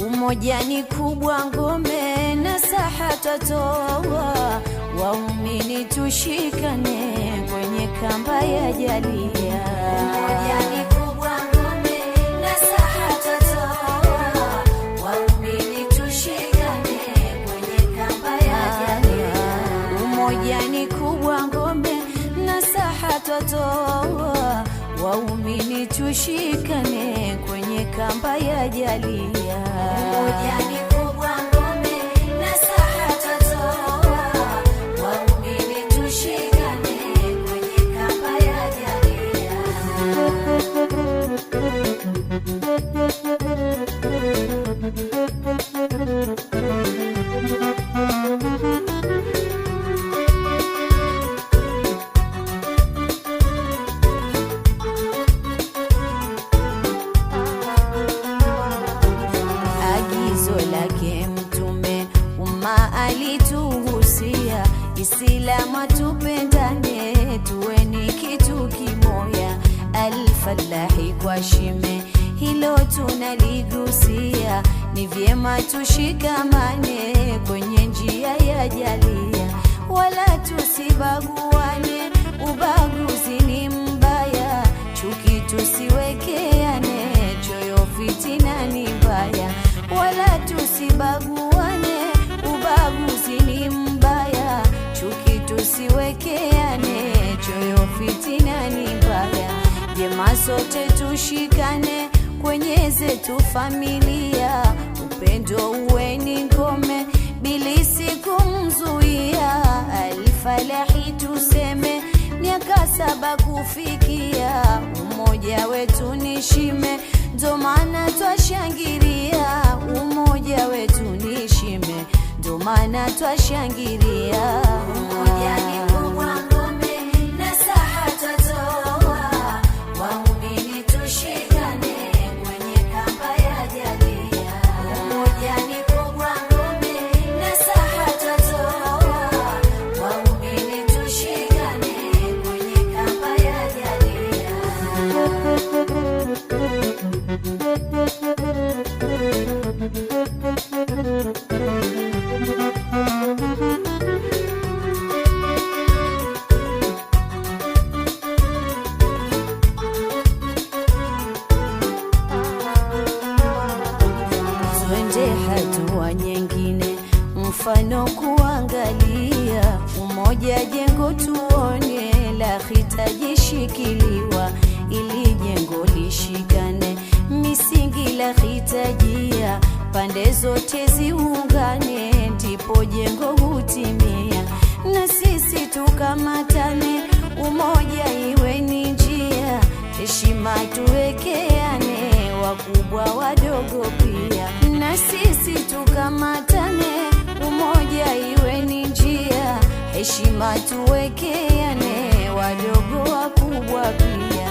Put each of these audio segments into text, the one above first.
Umoja ni kubwa ngome na saha tatoa, waumini tushikane kwenye kamba ya jalia. Umoja ni kubwa ngome na saha tatoa, waumini tushikane kwenye kamba ya jalia. Umoja ni kubwa ngome na saha tatoa, waumini tushikane kwenye kamba ya jalia. Umoja ni kubwa ngome na saha tatoa, waumini tushikane kwenye kamba ya jalia. Alituhusia Islamu tupendane, tuweni kitu kimoya. Al-Falahi kwa shime hilo tunaligusia, ni vyema tushikamane kwenye njia ya jalia, wala tusibaguane, ubaguzi ni mbaya, chuki tusiwekeane, choyo fitina ni mbaya, wala tusibaguane, ubaguzi ni mbaya, chuki tusiwekeane, choyo fitina ni mbaya. Jema sote tushikane kwenye zetu familia, upendo uwe ni ngome, bilisi kumzuia. Al-Falahi tuseme miaka 7 kufikia, umoja wetu ni shime, ndo maana twashangilia. Umoja wetu ni shime, ndo maana twashangilia. Umoja ni kubwa ngome na saha tatoa, waumini tushikane kwenye kamba ya jalia. Umoja ni kubwa ngome na saha tatoa, waumini tushikane kwenye kamba ya jalia. Twende hatua nyingine, mfano kuangalia, umoja jengo tuone, la hitaji shikiliwa, ili jengo lishikane, misingi la hitajia, pande zote ziungane, ndipo jengo hutimia. Na sisi tukamatane, umoja iwe ni njia, heshima tuwekeane, wakubwa wadogo pia. Na sisi tukamatane, umoja iwe ni njia, heshima tuwekeane, wadogo wakubwa pia.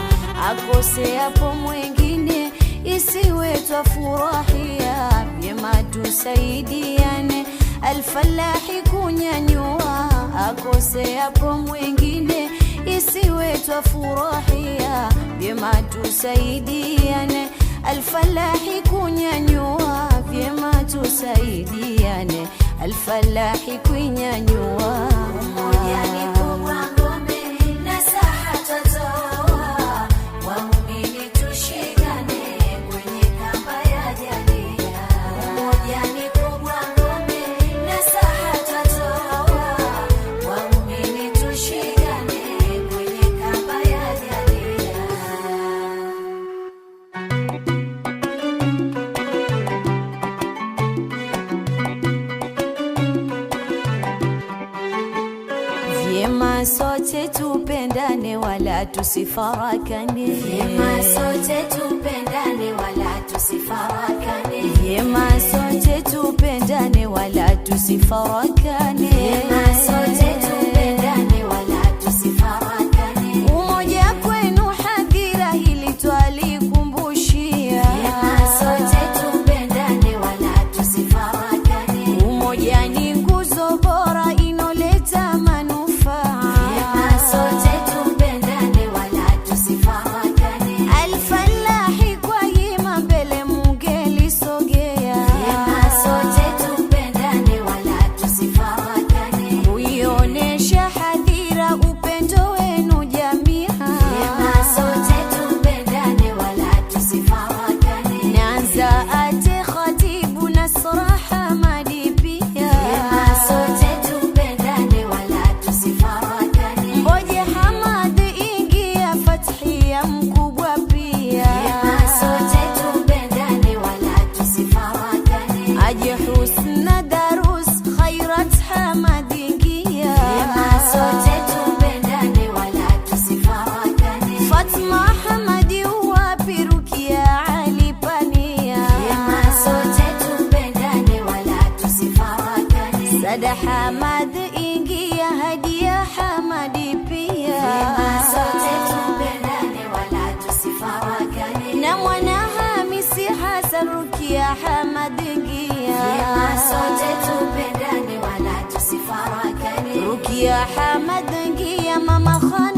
Akose hapo mwengine, isiwe twafurahia, vyema tusaidiane, Al-Falahi kunyanyua. Akose hapo mwengine, isiwe twafurahia, vyema tusaidiane, Al-Falahi kunyanyua. Vyema tusaidiane, Al-Falahi kunyanyua. Umoja ni kubwa ngome na saha tatoa, waumini tushikane kwenye kamba ya jalia. Umoja ni kubwa ngome na saha tatoa, waumini tushikane kwenye kamba ya jalia. Vyema sote tupendane wala tusifarakane. Vyema sote tupendane wala tusifarakane. Vyema sote tupendane wala tusifarakane. Vyema sote tupendane wala tusifarakane. Umoja kwenu hadhira hili twalikumbushia. Vyema sote tupendane wala tusifarakane. Umoja ni nguzo bora inoleta manufaa. Vyema sote tupendane wala tusifarakane. Al-Falahi kwa hima mbele mungelisogea. Vyema sote tupendane wala tusifarakane. Uionesha hadhira upendo wenu jamia. Vyema sote tupendane wala tusifarakane. Naanza ate khatibu Nasra Hamadi pia. Vyema sote tupendane wala tusifarakane. Mboje Hamad ingia Fathia mkubwa pia. Vyema sote tupendane wala tusifarakane. Aje Husna Darus Khairat Hamad ingia. Vyema sote tupendane wala tusifarakane. Fatma Hamadi wapi Rukia Ali pania. Vyema sote tupendane wala tusifarakane. Sada Hamad ingia Hadia Hamadi pia. Vyema sote tupendane wala tusifarakane. Na mwana Hamisi Hasan Rukia Hamad ingia. Vyema sote tupendane wala tusifarakane. Rukia Hamad ingia mama Khan